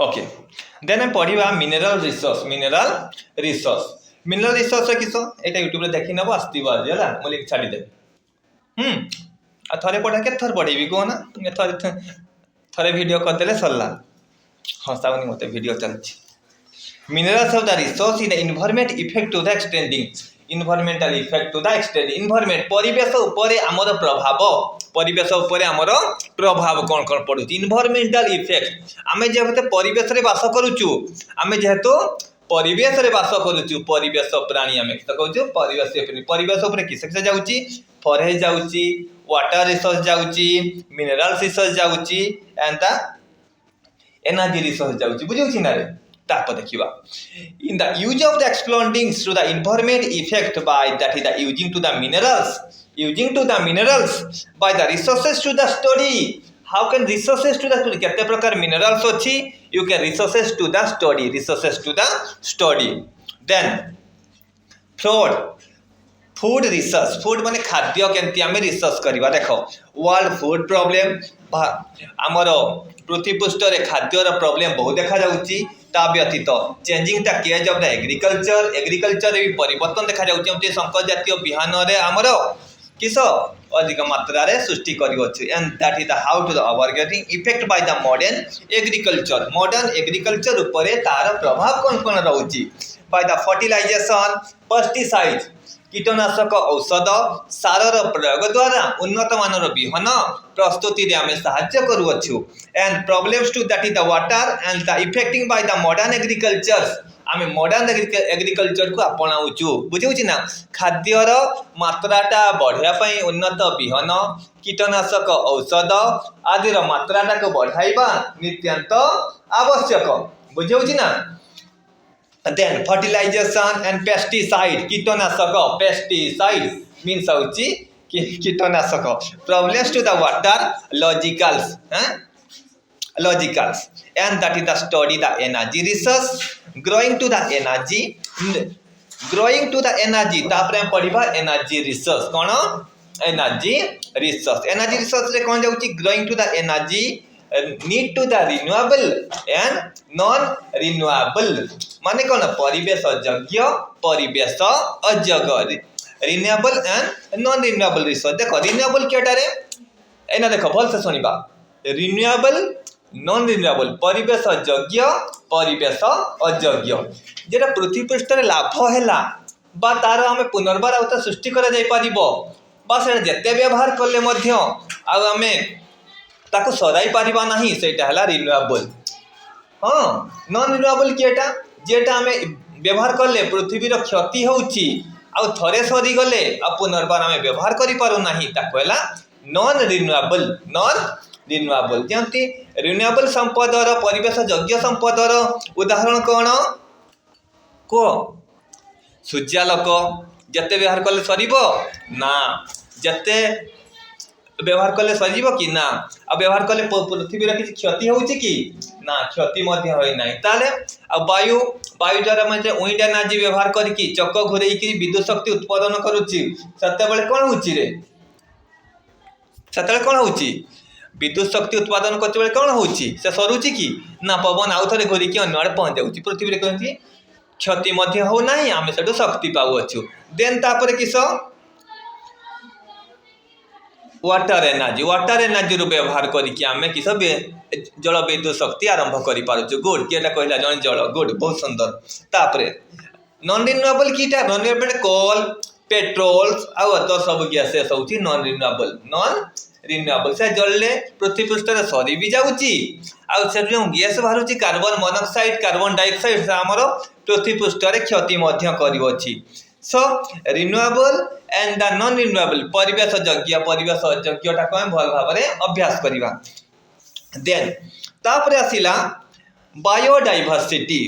Okay then हम पढ़ा mineral resource mineral resource किस यहाँ यूट्यूब देखी नब आसो आज है मुझे लिंक छाड़देवी थे पढ़ा के थर पढ़ेबी कहना थे वीडियो करदे सरला हसाऊनी मत वीडियो चलती minerals of the resource in the environment effect to the extending environmental effect to the extending environment परिवेश उपरे आमर प्रभाव परिवेश उपरे आमर प्रभाव कौन कौन पड़ू इन्वायरमेंटल इफेक्ट आमे जेहेतु परिवेश रे बास करूचु आमे जेहेतु परिवेश रे बास करूचु परिवेश प्राणी आमे कहूँ परिवेश उपरे किस जाउची फॉरेस्ट जाउची वाटर रिसोर्स जाउची मिनेराल्स रिसोर्स जाउची एंड द एनर्जी रिसोर्स जाउची बुझौची ना रे ताप देखिबा in the use of the explodings to the environment effect by that is the using to the minerals by the resources to the study how can resources to the study केते प्रकार minerals अछि you can resources to the study then food research food माने खाद्य केंती आमे research करबा देखो world food problem आमर पृथ्वी पृष्ठ रे खाद्यर प्रॉब्लम बहुत देखा जाउची ता व्यतीत changing the cage of the agriculture भी परिवर्तन देखा जाउची संकर जातीय बिहान रे आमर किस अधिक मात्रा रे सृष्टि करिवछु and that is the how to the our getting effect by the modern agriculture ऊपर तार प्रभाव कौन कौन रहउची बाय द फर्टिलाइजेशन पेस्टिसाइड्स कीटनाशक औषध सारर प्रयोग द्वारा उन्नत मानर बिहन प्रस्तुति रे आमे सहाय्य करूछु and problems to that is the water and the effecting by the modern agriculture आमे मॉडर्न एग्रीकल्चर को अपनाउछु बुझौछि ना खाद्यर मात्राटा बढ़िया पई उन्नत बिहन कीटनाशक औषध आदि रो मात्राटा को बढ़ाइबा नित्यांत आवश्यक बुझौछि ना then fertilization and pesticide pesticide means hauchi कीटनाशक problems to the water logicals and that is the study the energy resource growing to the energy तापरे हम पढ़िबा energy resource कोन energy resource रे कोन जाउची growing to the energy need to the renewable and non renewable माने कौन परिवेश अयोग्य renewable and non renewable resource देखो renewable केटा रे एना देखो भल से सुनिबा रिन्यूएबल नॉन रिन्यूएबल परिवेश अयोग्य जेटा पृथ्वी पृष्ठ रे लाभ हैला बा तार हमें पुनर्बार आउत सृष्टि करा जाय परिबो बा से जते व्यवहार करले मध्य आ हमें ताको सदाई पारिबा नाही सेटा हला रिन्यूएबल नॉन रिन्यूएबल केटा जेटा हमें व्यवहार करले पृथ्वी रो क्षति होउची आ थरे सरी गले आ पुनर्बार हमें व्यवहार करि पारु नाही ताको हला नॉन रिन्यूएबल जेंति रिन्यूएबल संपदर परिवेश योग्य संपदर उदाहरण कोन को सूर्यालोक जते व्यवहार करले सरीबो ना जते व्यवहार कले सजीव कि ना आ व्यवहार कले पृथ्वी रे किछ क्षति होउची कि ना क्षति मध्य होई नाही ताले आ वायु द्वारा म्हणजे विंड एनर्जी व्यवहार करके चक्र घुरेई कि विद्युत शक्ति उत्पादन करूची सते बेले कोन होउची रे सते कोन होउची विद्युत शक्ति उत्पादन करते बेले कोन होउची से सरुची कि ना पवन आउ थरे घुरी कि अन्य आड़े पहुंच जाउची पृथ्वी रे कहंती क्षति मध्य हो नाही आमे सेटो शक्ति पाउ अछु देन तापर किस वाटर एनर्जी रू व्यवहार करके आमे किस जल विद्युत शक्ति आरंभ करि पारुछु गुड केटा कहला जन जल गुड बहुत सुंदर तापरे नॉन रिन्यूएबल कीटा नॉन रिन्यूएबल कोल पेट्रोल आ तो सब गैसेस होची नॉन रिन्यूएबल से जलले पृथ्वी पृष्ठ रे सरी भी जाउची आ से जो गैस बाहरुची कार्बन मोनोक्साइड कार्बन डाइऑक्साइड से हमरो पृथ्वी पृष्ठ रे क्षति मध्य करिवची so renewable and the non renewable परिवेश अयोग्यटा को भल भाव में अभ्यास करिबा देन तापरे आसिला बायोडाइवर्सिटी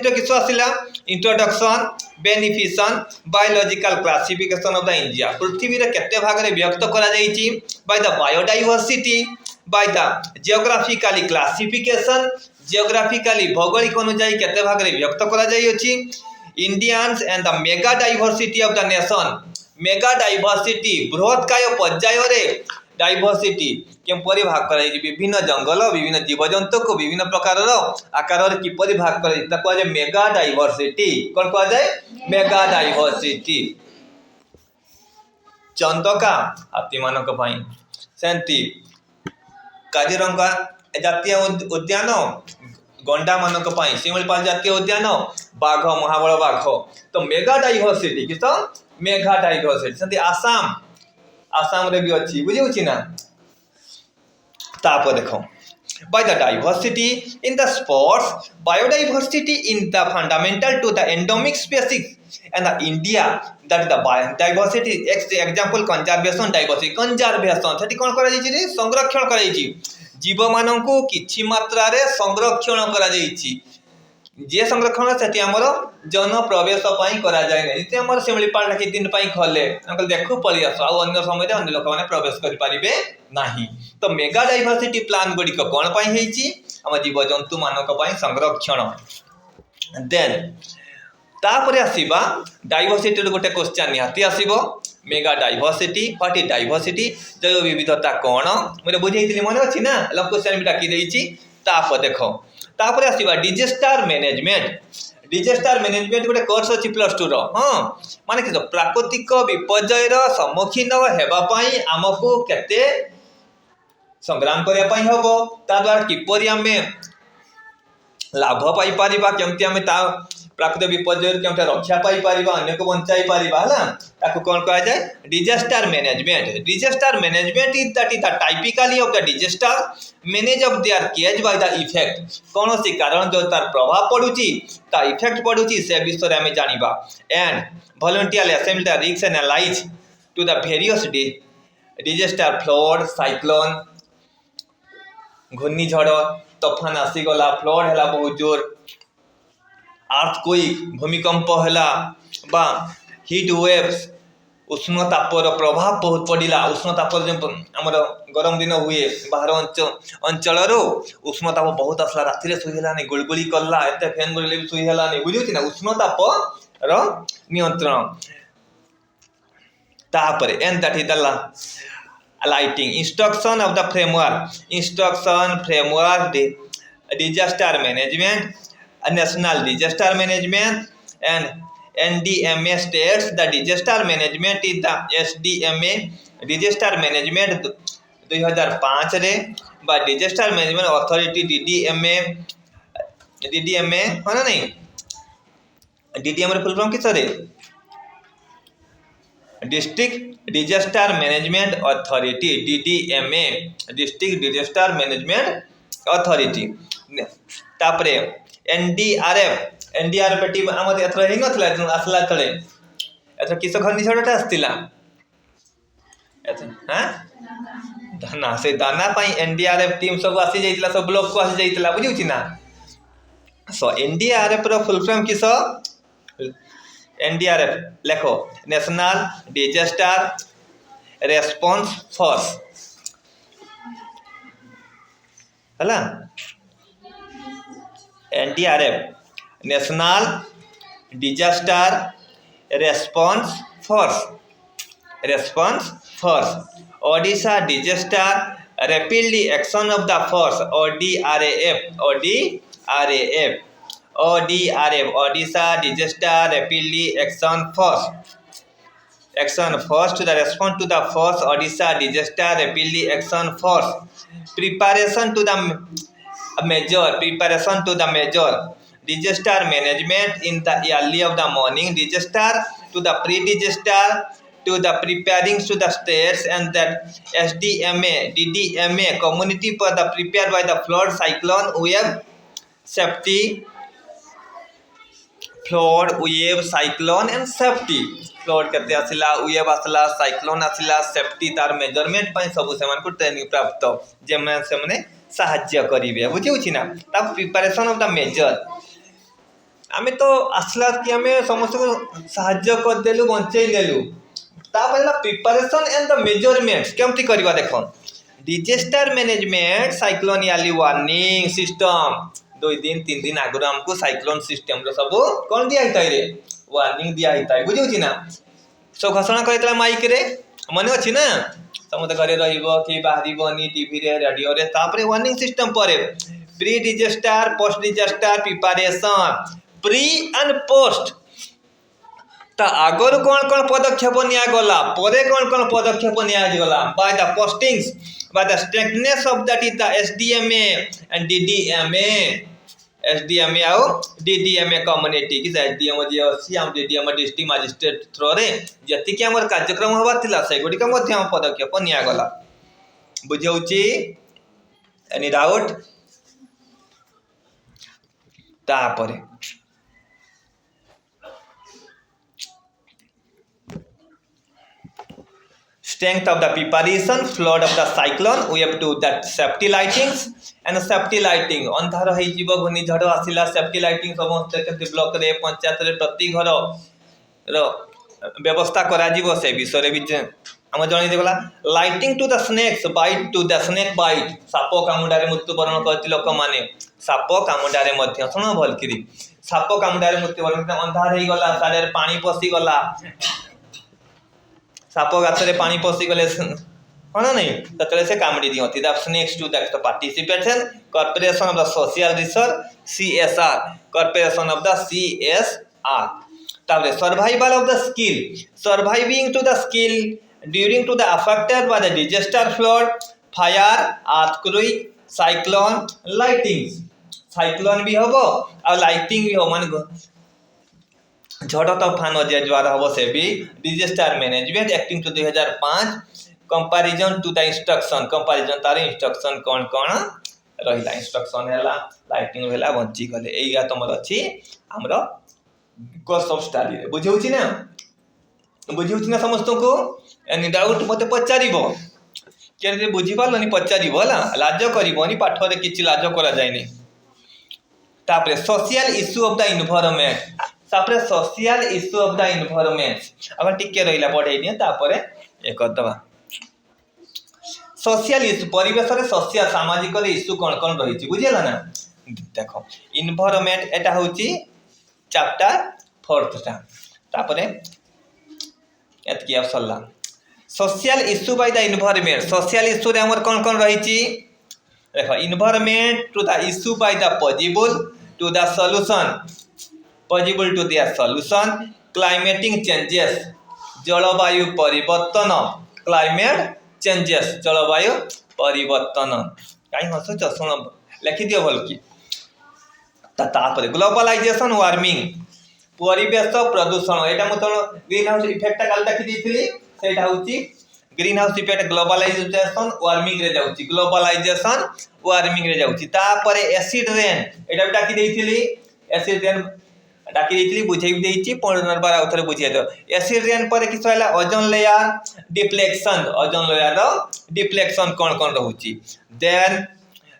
किस आसिला इंट्रोडक्शन बेनिफिशन biological classification of the India पृथ्वी रे केते भाग रे व्यक्त करा जाईची by the biodiversity by the geographically classification geographically भौगोलिक अनुसार केते भाग रे व्यक्त करा जाई अछि Indians and the mega diversity of the nation mega diversity बृहत्काय पर्याय रे डाइवर्सिटी केपरि भाग कर विभिन्न जंगल विभिन्न जीवजंतु को विभिन्न प्रकार आकार किपरि भाग कर मेगा डाइवर्सिटी कौन कह जाए मेगा डाइवर्सिटी चंदका हाथी मान सेमती काजीरंगा जातीय उद्यान गंडा मान शिमिलीपाल जातीय उद्यान बाघ महाबल बाघ तो मेगा डाइवर्सिटी कि तो मेगा डाइवर्सिटी सेमती आसाम आसाम रे भी अच्छी बुझी ना तापर देखो by the diversity in the sports biodiversity in the fundamental to the endemic species and the India that is the biodiversity example conservation diversity conservation सेठी कोन करा जाई रे संरक्षण करा जाई जीव माननकु किछि मात्रा रे संरक्षण करा जाई जे संरक्षण सेठी हमर जन प्रवेश पई करा जाय नै जे हमर शिमिलीपाल कि दिन पई खले अंकल देखो पळि आसो आ अन्य समय रे अन्य लोक माने प्रवेश करि परिबे नाही तो मेगा डाइवर्सिटी प्लान गुडी को कोन पई हेची हम जीव जंतु मानक पई संरक्षण देन तापरे आसीबा डाइवर्सिटी रो गोटे क्वेश्चन निहाती आसीबो mega diversity what is diversity जैव विविधता कोन मोरे बुझैतिली मने अछि ना लोक क्वेश्चन भी डाकी देइची ताप देखो तापरे आसीबा डिजास्टर मैनेजमेंट गोटे कोर्स अछि +2 रो हां माने कि प्राकृतिक विपर्यय रो सम्मुखीन हेबा पई हमकु केते संग्राम करिया पई हबो ता द्वारा किपरि हमें लाभ पाई परिबा केमति हमें ता प्राकृतिक विपर्यय केमते रक्षा पाई परिबा अन्य को बंचाई परिबा हला ताको कोन कहा जाय disaster management is that is the typically of the disaster manage of their cage by the effect कोन सी कारण जो तार प्रभाव पडुची ता इफेक्ट पडुची से विषय हमें जानिबा and voluntarily assemble the risk analyse to the various disaster flood cyclone घूर्णिझड़ तूफान आसी गला फ्लड हैला बहुत जोर अर्थक्वेक भूमिकंप हैला बा हीट वेव्स उष्ण तापर प्रभाव बहुत पड़िला उष्ण तापर जे हमर गरम दिन हुए बाहर अंचल रो उष्ण ताप बहुत आसला राति रे सुई हैला नै गुलगुली करला एते फैन गले भी सुई हैला नै बुझियो ना उष्ण ताप रो नियंत्रण तापर and that is the lighting instruction of the framework disaster management national disaster management and NDMA states the disaster management is the SDMA disaster management 2005 रे बा disaster management authority DDMA है ना नहीं DDMA रे फुल फॉर्म किस रे district disaster management authority DDMA district disaster management authority तापरे NDRF T हमर एथरा हेंग नथला आसला तळे एथरा किस घर्णिझड़टा आस्तिला एथरा हां दाना से दाना पई NDRF टीम सब आसी जाइतला सब ब्लॉक को आसी जाइतला बुझिउछि ना सो NDRF रो फुल फॉर्म किस NDRF लिखो नेशनल डिजास्टर रेस्पॉन्स फोर्स हला NDRF national disaster response force Odisha disaster rapidly action of the force ODRF Odisha Disaster Rapidly Action Force to the response to the force Odisha Disaster Rapidly Action Force preparation to the measure disaster management in the early of the morning disaster to the pre-disaster to the preparing to the states and that DDMA community for the prepared by the flood cyclone wave safety flood wave cyclone and safety flood केते आसिला wave आसला cyclone आसिला safety तार measurement पई सब से मान को training प्राप्त जे में से माने सहाय्य करिवे बुझिउछि ना ता प्रिपरेशन ऑफ द मेजर आमे तो आसला कि आमे समस्त को सहाय्य कर देलु बंचै देलु ता पहला प्रिपरेशन एंड द मेजरमेंट्स केमति करबा देखो disaster management cyclone early warning system 2 दिन 3 दिन आगु हमको साइक्लोन सिस्टम रो सब कोन दिया हिताई रे वार्निंग दिया हिताई बुझिउछि ना सो घोषणा करैतला माइक रे मन अच्छी ना समस्त घरे कि बाहर टीवी रे रेडियो रे तापरे वार्निंग सिस्टम पर pre disaster post disaster preparation pre and post ता आगर कौन कौन पदक्षेप निगला परे कौन कौन पदक्षेप निगला by the postings by the strengthness of that is the SDMA and DDMA SDMA आउ डीडीएमए कम्युनिटी कि एसडीएम जे अछि हम डीडीएम डिस्ट्रिक्ट मजिस्ट्रेट थ्रो रे जति कि हमर कार्यक्रम होबा थिला से गुडी का मध्य पदक्षेप निगला बुझौची एनी डाउट तापरे strength of the preparation, flood of the cyclone, we have to that safety lightings and safety lighting अंधार है जीव घूर्णी झड़ आसिला safety lighting समस्त के ब्लॉक रे पंचायत रे प्रति घर रो व्यवस्था करा जीव से विषय रे भी हम जणी देगला lighting to the snakes bite to the snake bite साप कामुडारे मृत्युवरण करती लोक माने साप कामुडारे मध्य सुनो भलकिरी साप कामुडारे मृत्युवरण अंधार हे गला सारे पानी पसी गला साप गातरे पानी पसी गले हाँ नहीं ततले से कामड़ी दियंती that's next to that the participation corporation of the social research CSR corporation of the CSR ताबरे survival of the skill surviving to the skill during to the affected by the disaster flood fire earthquake cyclone lighting cyclone भी होबो और lighting भी हो माने झड़ तूफान जे ज्वार हम से भी disaster management acting to 2005 comparison to the instruction comparison तार इंस्ट्रक्शन कौन कौन रहिला इंस्ट्रक्शन हैला लाइटिंग हैला बंची गले एइगा तमर अछि हमरो कोर्स ऑफ स्टडी रे बुझौछि ना समस्त को एनी डाउट मते पचारिबो केरे बुझी पालनी पचारिबो ला लाज करिबोनी पाठ रे किछि लाज करा जायनी तापरे social issue of the environment तापरे social issue of the environment अब टिके रहिला पढै दिए तापरे एक दबा सोशल इश्यू परिवेश रे सोशल सामाजिक रे इश्यू कोन कोन रही छि बुझियला ना देखो एनवायरनमेंट एटा होछि चैप्टर 4th टा तापरे एतकी अफसला social issue by the environment social issue रे हमर कोन कोन रही छि देखो environment to the issue by the possible to the solution possible to their solution climatic changes जलवायु परिवर्तन क्लाइमेट चेंजेस जलवायु परिवर्तन काई हसो चसुन लिखि दियो भल की तापर ग्लोबलाइजेशन वार्मिंग परिवेश प्रदूषण एटा मत ग्रीन हाउस इफेक्ट काल देखि दिथिली सेटा होची green house effect globalization warming रे जाउची ग्लोबलाइजेशन वार्मिंग रे जाउची तापर एसिड रेन एटा डाकी देथिली एसिड रेन डाकी देथिली बुझाई देछि पुनर्बार आउथरे बुझिए दो एसिड रेन पर कि होला ओजोन लेयर रो डिफ्लेक्शन कोन कोन रहउची देन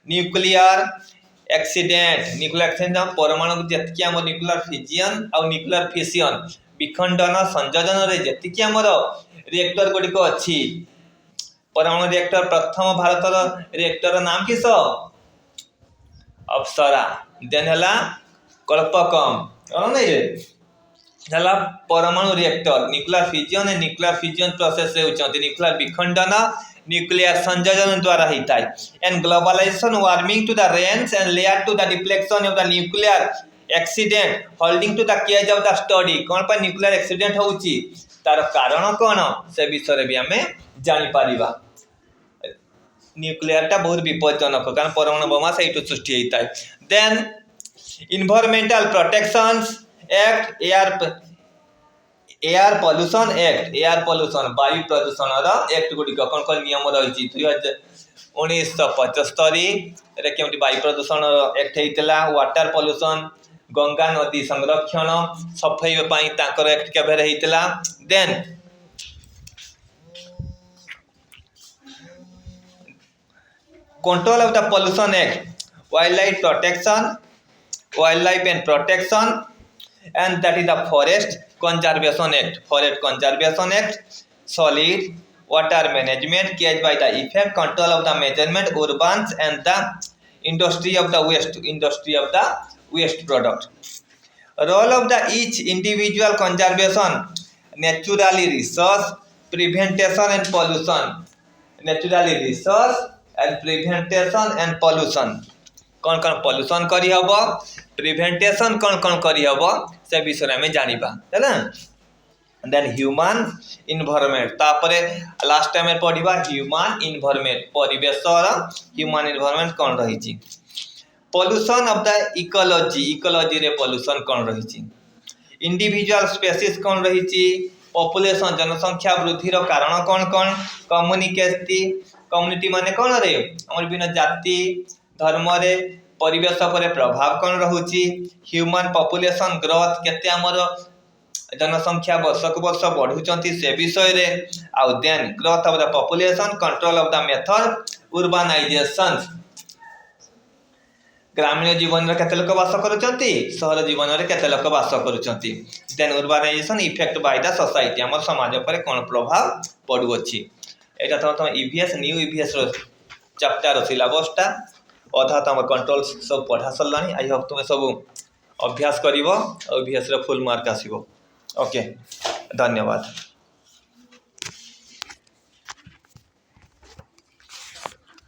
न्यूक्लियर एक्सीडेंट परमाणु जतकी हम न्यूक्लियर फिजियन और न्यूक्लियर फिशन विखंडन संयोजन रे जतकी हमर रिएक्टर गुडी को अछि परमाणु रिएक्टर प्रथम भारत रिएक्टर नाम किस अप्सरा देन हला कल्पकम नहीं रे हला परमाणु रिएक्टर न्यूक्लियर फिजियन प्रोसेस रे होचंती न्यूक्लियर विखंडन न्यूक्लियर संयोजन द्वारा होता है and globalization warming to the range and layer to the deflection of the nuclear accident holding to the cage of the study कौन पर न्यूक्लियर एक्सीडेंट होउची तार कारण कौन से विषय भी आम जानी पारिबा न्यूक्लियर टा बहुत विपज्जनक कारण परमाणु बोमा से सृष्टि होता है then environmental protections act air pollution वायु प्रदूषण एक्ट गुडी कौन कौन नियम रही 1975 रे केमती वायु प्रदूषण एक्ट होता वाटर पॉल्यूशन गंगा नदी संरक्षण सफाई पाई ताकर एक्ट केबे होता then control of the pollution act wild life and protection and that is the forest conservation act solid water management caused by the effect control of the measurement urbans and the industry of the waste product role of the each individual conservation naturally resource prevention and pollution naturally resource and prevention and pollution कौन कौन pollution करी हबो prevention कौन कौन करी हबो से विषय में जानिबा हैला देन ह्यूमन इन्वायरमेंट तापरे लास्ट टाइम पढ़िबा ह्यूमन इन्वायरमेंट परिवेशर ह्यूमन इन्वायरमेंट कौन रही छी पॉल्यूशन ऑफ द इकोलॉजी रे पॉल्यूशन कौन रही छी इंडिविजुअल स्पेसीज कौन रही छी पॉपुलेशन जनसंख्या वृद्धि रो कारण कौन कौन कम्युनिटी माने कौन रे हमर बिना जाति धर्म रे परिवेश पर प्रभाव कौन रहुची ह्यूमन पॉपुलेशन ग्रोथ केते हमर जनसंख्या वर्ष को वर्ष बढ़ुचंती से विषय रे आउ then growth of the population control of the method urbanization ग्रामीण जीवन में केते लोक वास करूचंती शहर जीवन में केते लोक वास करूचंती then urbanization effect by the society हमर समाज पर कोन प्रभाव पडु अछि एटा तो ईवीएस न्यू ईवीएस रो चैप्टर सिलेबस टा अधा तो कंट्रोल सब पढ़ा सरलानी आई होप तुम सब अभ्यास करिवो ईवीएस रो फुल मार्क आसीबो ओके धन्यवाद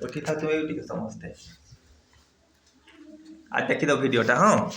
उठी था तुम्हें उठी के समझते आज देखी दो वीडियो टा हाँ।